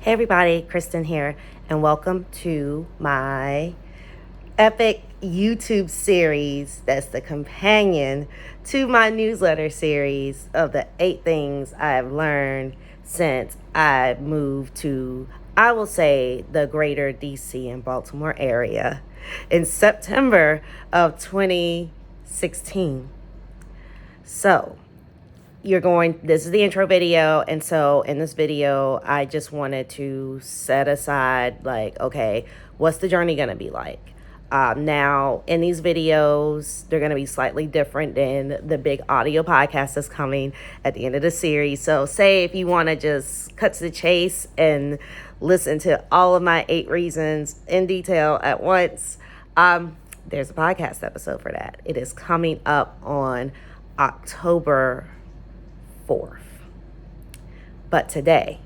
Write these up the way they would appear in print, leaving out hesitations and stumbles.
Hey everybody, Kristen here, and welcome to my epic YouTube series that's the companion to my newsletter series of the 8 things I've learned since I moved to, I will say, the greater DC and Baltimore area in September of 2016. So, this is the intro video, and so in this video I just wanted to set aside, like, okay, what's the journey gonna be like? Now in these videos they're gonna be slightly different than the big audio podcast that's coming at the end of the series. So say if you want to just cut to the chase and listen to all of my 8 reasons in detail at once, there's a podcast episode for that. It is coming up on October 4th. But today,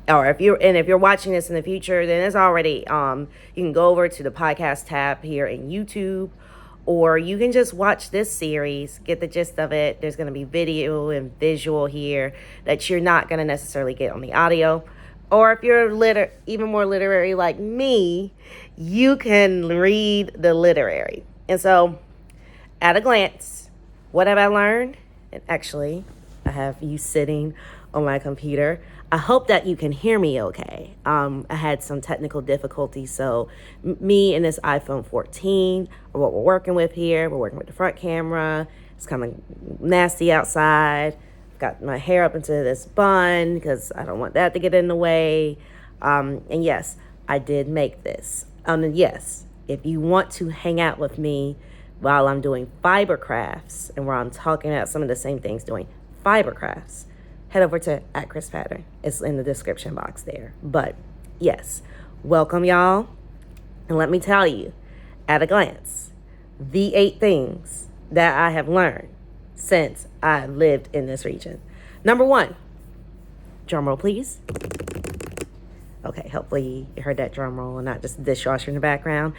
or if you're watching this in the future, then it's already you can go over to the podcast tab here in YouTube, or you can just watch this series, get the gist of it. There's going to be video and visual here that you're not going to necessarily get on the audio. Or if you're even more literary like me, you can read the literary. And so, at a glance, what have I learned? And actually, I have you sitting on my computer. I hope that you can hear me okay. I had some technical difficulties, so me and this iPhone 14 are what we're working with here. We're working with the front camera. It's kind of nasty outside. I've got my hair up into this bun because I don't want that to get in the way. And yes, I did make this. And yes, if you want to hang out with me while I'm doing fiber crafts and where I'm talking about some of the same things doing fiber crafts, head over to @ChrisPattern. It's in the description box there. But yes, welcome y'all. And let me tell you, at a glance, the 8 things that I have learned since I lived in this region. Number 1, drum roll please. Okay, hopefully you heard that drum roll and not just the dishwasher in the background.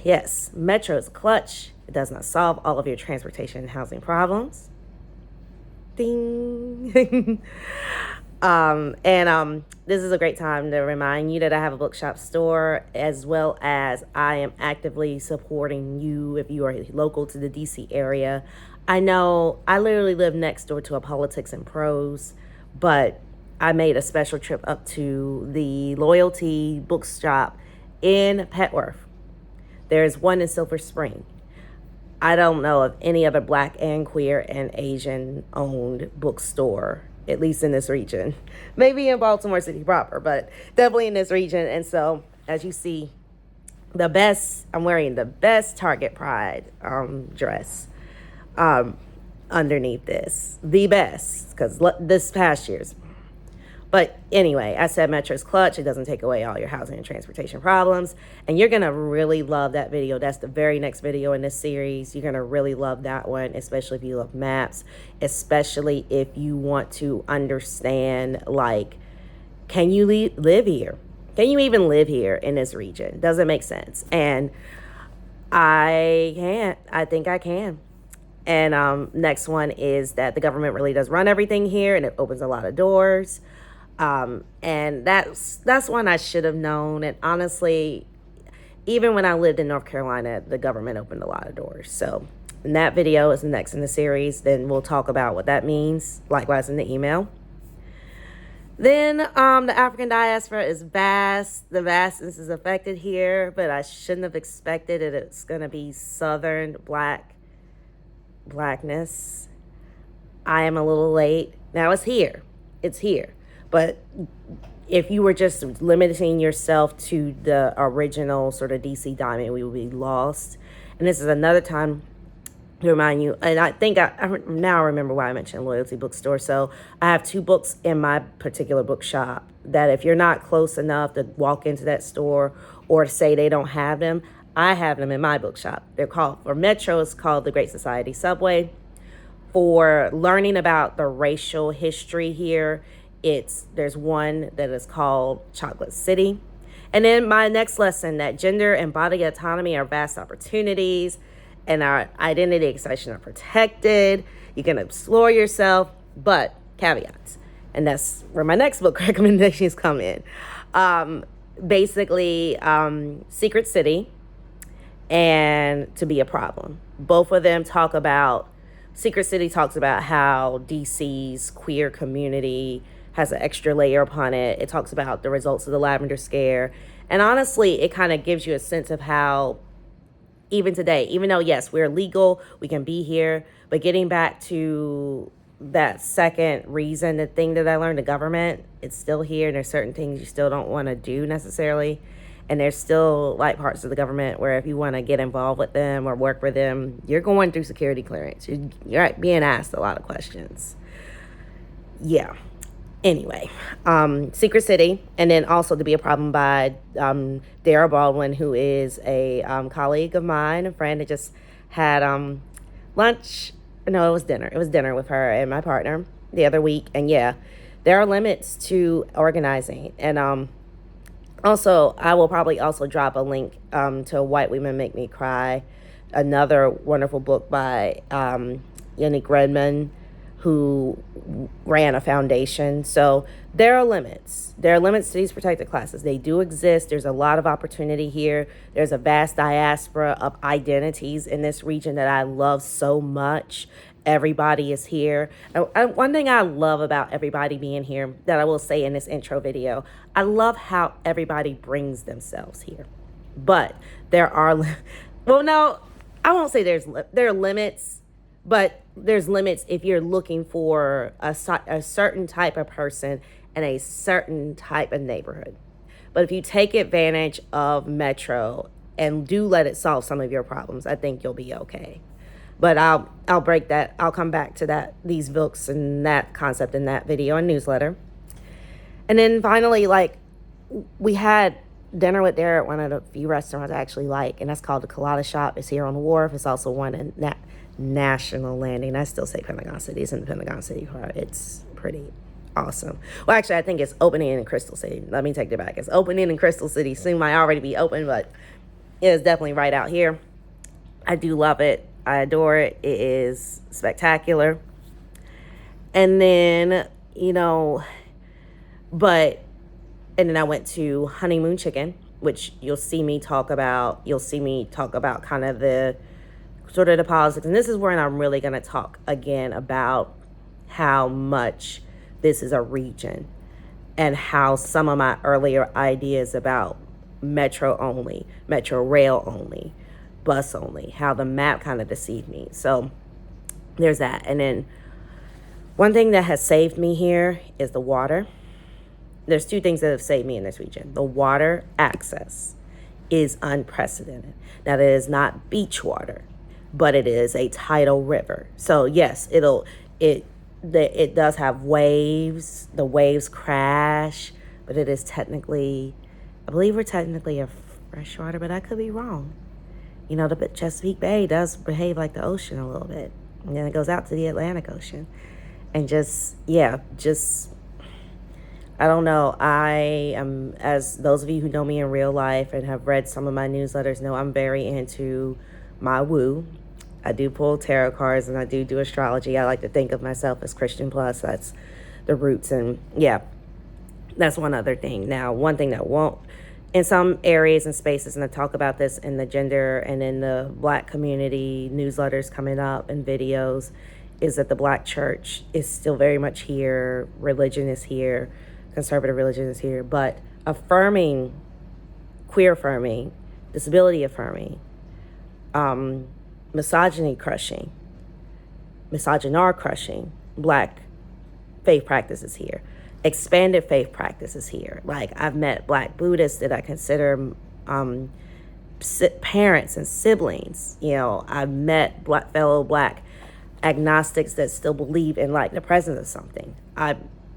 Yes, Metro is clutch. It does not solve all of your transportation and housing problems. Ding. This is a great time to remind you that I have a bookshop store, as well as I am actively supporting you if you are local to the DC area. I know I literally live next door to a Politics and Prose, but I made a special trip up to the Loyalty bookshop in Petworth. There's one in Silver Spring. I don't know of any other Black and queer and Asian owned bookstore, at least in this region. Maybe in Baltimore City proper, but definitely in this region. And so, as you see, I'm wearing the best Target Pride dress underneath this. The best, because this past year's. But anyway, I said Metro's clutch. It doesn't take away all your housing and transportation problems. And you're going to really love that video. That's the very next video in this series. You're going to really love that one, especially if you love maps, especially if you want to understand, like, can you live here? Can you even live here in this region? Does it make sense? And I can't. I think I can. And next one is that the government really does run everything here, and it opens a lot of doors. And that's one I should have known. And honestly, even when I lived in North Carolina, the government opened a lot of doors. So and that video is next in the series. Then we'll talk about what that means, likewise in the email. Then the African diaspora is vast. The vastness is affected here, but I shouldn't have expected it. It's going to be Southern blackness. I am a little late. Now it's here. It's here. But if you were just limiting yourself to the original sort of DC diamond, we would be lost. And this is another time to remind you, and I think I now remember why I mentioned Loyalty Bookstore. So I have 2 books in my particular bookshop that if you're not close enough to walk into that store or say they don't have them, I have them in my bookshop. They're called, for Metro, it's called The Great Society Subway. For learning about the racial history here, there's one that is called Chocolate City. And then my next lesson, that gender and body autonomy are vast opportunities and our identity expression are protected. You can explore yourself, but caveats. and that's where my next book recommendations come in. Basically, Secret City and To Be a Problem. Both of them talk about, Secret City talks about how DC's queer community has an extra layer upon it. It talks about the results of the Lavender Scare. And honestly, it kind of gives you a sense of how, even today, even though, yes, we're legal, we can be here, but getting back to that second reason, the thing that I learned, the government, it's still here, and there's certain things you still don't want to do necessarily. And there's still like parts of the government where if you want to get involved with them or work with them, you're going through security clearance. You're being asked a lot of questions. Yeah. Anyway, Secret City, and then also To Be a Problem by Dara Baldwin, who is a colleague of mine, a friend that just had lunch. No, it was dinner. It was dinner with her and my partner the other week. And yeah, there are limits to organizing. And also, I will probably also drop a link to White Women Make Me Cry, another wonderful book by Yannick Redmond, who ran a foundation. So there are limits. There are limits to these protected classes. They do exist. There's a lot of opportunity here. There's a vast diaspora of identities in this region that I love so much. Everybody is here. And one thing I love about everybody being here that I will say in this intro video, I love how everybody brings themselves here. But there are, well, no, I won't say there are limits, but there's limits if you're looking for a certain type of person in a certain type of neighborhood. But if you take advantage of Metro and do let it solve some of your problems, I think you'll be okay. But I'll break that. I'll come back to that, these books and that concept in that video and newsletter. And then finally, like, we had dinner with Dara at one of the few restaurants I actually like, and that's called the Colada Shop. It's here on the wharf. It's also one in that National Landing. I still say Pentagon City. It's in the Pentagon City part. It's pretty awesome. Well, actually, I think it's opening in Crystal City. Let me take it back. It's opening in Crystal City. Soon might already be open, but it is definitely right out here. I do love it. I adore it. It is spectacular. And then, and then I went to Honeymoon Chicken, which you'll see me talk about kind of the sort of the politics. And this is where I'm really going to talk again about how much this is a region and how some of my earlier ideas about Metro only, Metro rail only, bus only, how the map kind of deceived me. So there's that. And then one thing that has saved me here is the water. There's two things that have saved me in this region. The water access is unprecedented. Now, that is not beach water, but it is a tidal river. So yes, it does have waves. The waves crash, but it is technically, I believe we're technically a freshwater, but I could be wrong. The Chesapeake Bay does behave like the ocean a little bit. And then it goes out to the Atlantic Ocean. And I don't know. I am, as those of you who know me in real life and have read some of my newsletters know, I'm very into my woo. I do pull tarot cards and I do astrology. I like to think of myself as Christian plus. That's the roots. And yeah, that's one other thing. Now, one thing that won't, in some areas and spaces, and I talk about this in the gender and in the Black community newsletters coming up and videos, is that the Black church is still very much here. Religion is here. Conservative religion is here. But affirming, queer affirming, disability affirming, misogyny crushing, misogynar crushing Black faith practices here. Expanded faith practices here. Like, I've met Black Buddhists that I consider parents and siblings. I've met fellow Black agnostics that still believe in like the presence of something.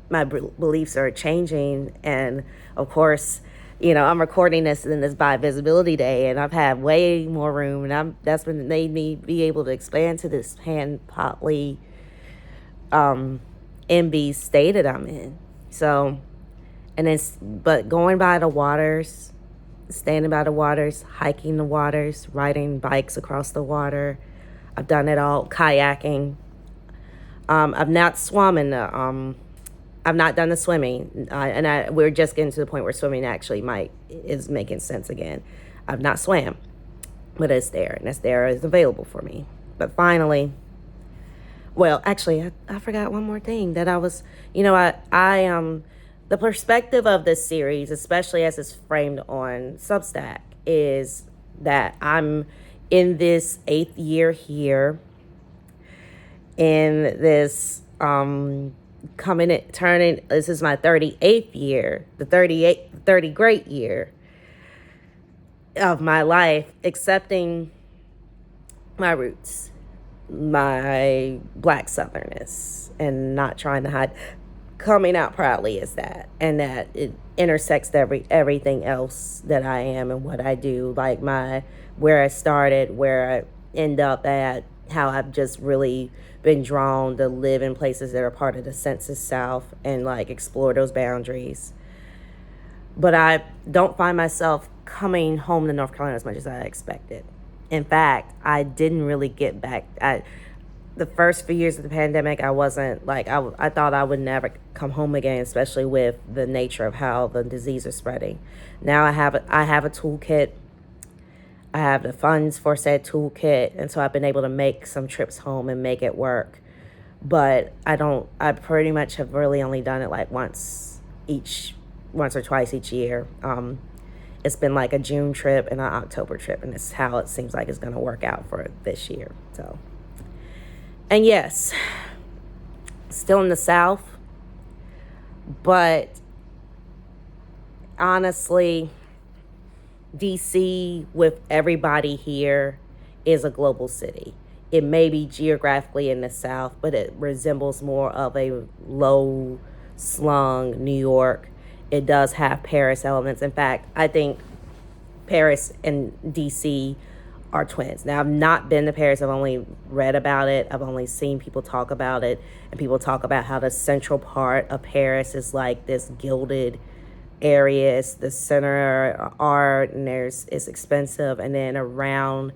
My beliefs are changing, and of course, I'm recording this in this Bi Visibility Day, and I've had way more room, and that's been made me be able to expand to this potly MB state that I'm in. So, but going by the waters, standing by the waters, hiking the waters, riding bikes across the water. I've done it all. Kayaking. I've not swum in the I've not done the swimming, we're just getting to the point where swimming actually is making sense again. I've not swam, but it's there, and it's available for me. But finally, well, actually, I forgot one more thing that I was, the perspective of this series, especially as it's framed on Substack, is that I'm in this 8th year here, in this this is my 38th year, the 30 great year of my life, accepting my roots, my Black Southernness, and not trying to hide, coming out proudly as that, and that it intersects everything else that I am and what I do, like where I started, where I end up at, how I've just really been drawn to live in places that are part of the Census South and like explore those boundaries. But I don't find myself coming home to North Carolina as much as I expected. In fact, I didn't really get back. The first few years of the pandemic, I wasn't like, I thought I would never come home again, especially with the nature of how the disease is spreading. Now I have a toolkit. I have the funds for said toolkit, and so I've been able to make some trips home and make it work. But I pretty much have really only done it like once or twice each year. It's been like a June trip and an October trip, and it's how it seems like it's going to work out for this year. So, and yes, still in the South, but honestly, DC, with everybody here, is a global city. It may be geographically in the South, but it resembles more of a low-slung New York. It does have Paris elements. In fact, I think Paris and DC are twins. Now, I've not been to Paris. I've only read about it. I've only seen people talk about it. And people talk about how the central part of Paris is like this gilded area. It's the center of art, and it's expensive. And then around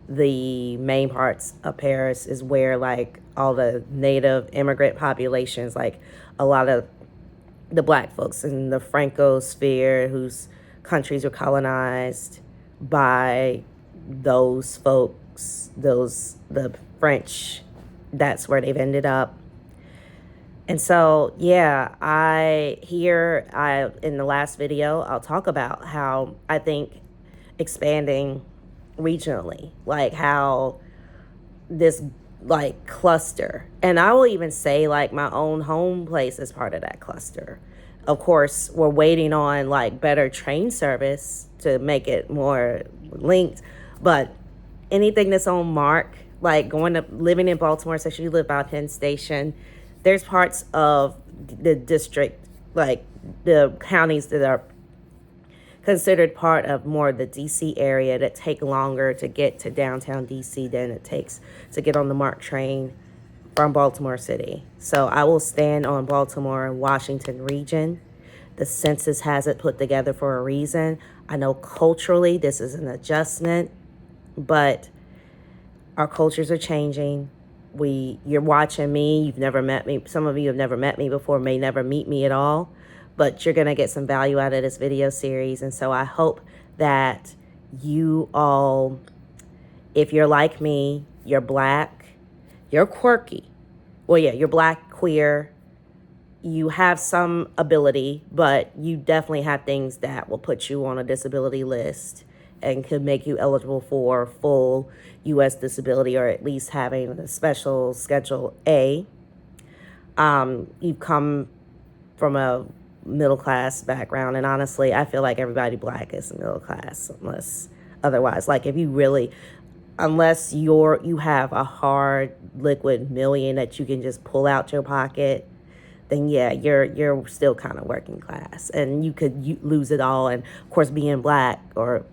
the main parts of Paris is where like all the native immigrant populations, like a lot of the Black folks in the Franco sphere whose countries were colonized by those folks, the French, that's where they've ended up. And so, yeah, in the last video, I'll talk about how I think expanding regionally, like how this like cluster, and I will even say like my own home place is part of that cluster. Of course, we're waiting on like better train service to make it more linked, but anything that's on Mark, like living in Baltimore, especially you live by Penn Station, there's parts of the district, like the counties that are considered part of more of the DC area that take longer to get to downtown DC than it takes to get on the MARC train from Baltimore City. So I will stand on Baltimore and Washington region. The census has it put together for a reason. I know culturally this is an adjustment, but our cultures are changing. You're watching me, you've never met me. Some of you have never met me before, may never meet me at all, but you're gonna get some value out of this video series. And so I hope that you all, if you're like me, you're Black, you're quirky. Well, yeah, you're Black, queer, you have some ability, but you definitely have things that will put you on a disability list and could make you eligible for full U.S. disability, or at least having a special Schedule A. You've come from a middle class background, and honestly, I feel like everybody Black is middle class, unless otherwise. Like if you really, unless you have a hard liquid million that you can just pull out your pocket, then yeah, you're still kind of working class, and you could lose it all. And of course, being Black or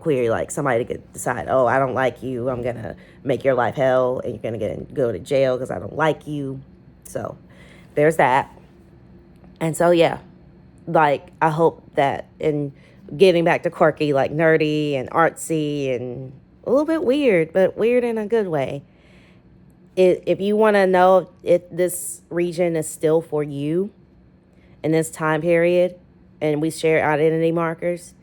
queer, like somebody could decide, oh, I don't like you, I'm gonna make your life hell, and you're gonna go to jail because I don't like you. So there's that. And so yeah, like I hope that in getting back to quirky, like nerdy and artsy and a little bit weird, but weird in a good way. If you want to know if this region is still for you, in this time period and we share identity markers,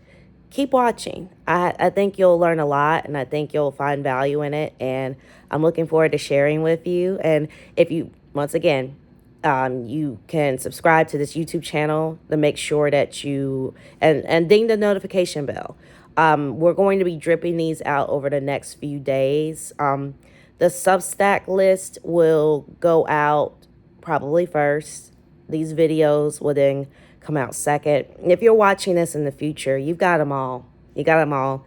keep watching. I think you'll learn a lot and I think you'll find value in it. And I'm looking forward to sharing with you. And if you, once again, you can subscribe to this YouTube channel to make sure that you, and ding the notification bell. We're going to be dripping these out over the next few days. The Substack list will go out probably first. These videos will then come out second. If you're watching this in the future, you've got them all. You got them all.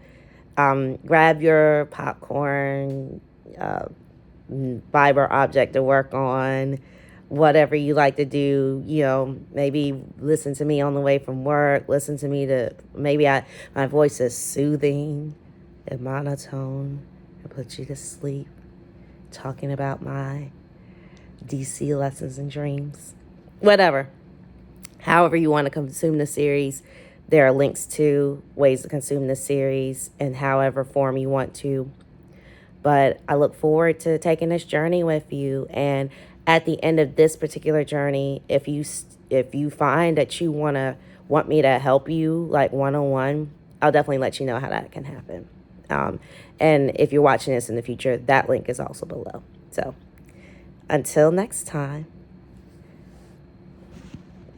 Grab your popcorn, fiber object to work on, whatever you like to do. You know, maybe listen to me on the way from work. Listen to me to, maybe my voice is soothing and monotone. It puts you to sleep. Talking about my DC lessons and dreams. Whatever. However you want to consume the series, there are links to ways to consume the series in however form you want to. But I look forward to taking this journey with you. And at the end of this particular journey, if you find that you want me to help you like one-on-one, I'll definitely let you know how that can happen. And if you're watching this in the future, that link is also below. So until next time.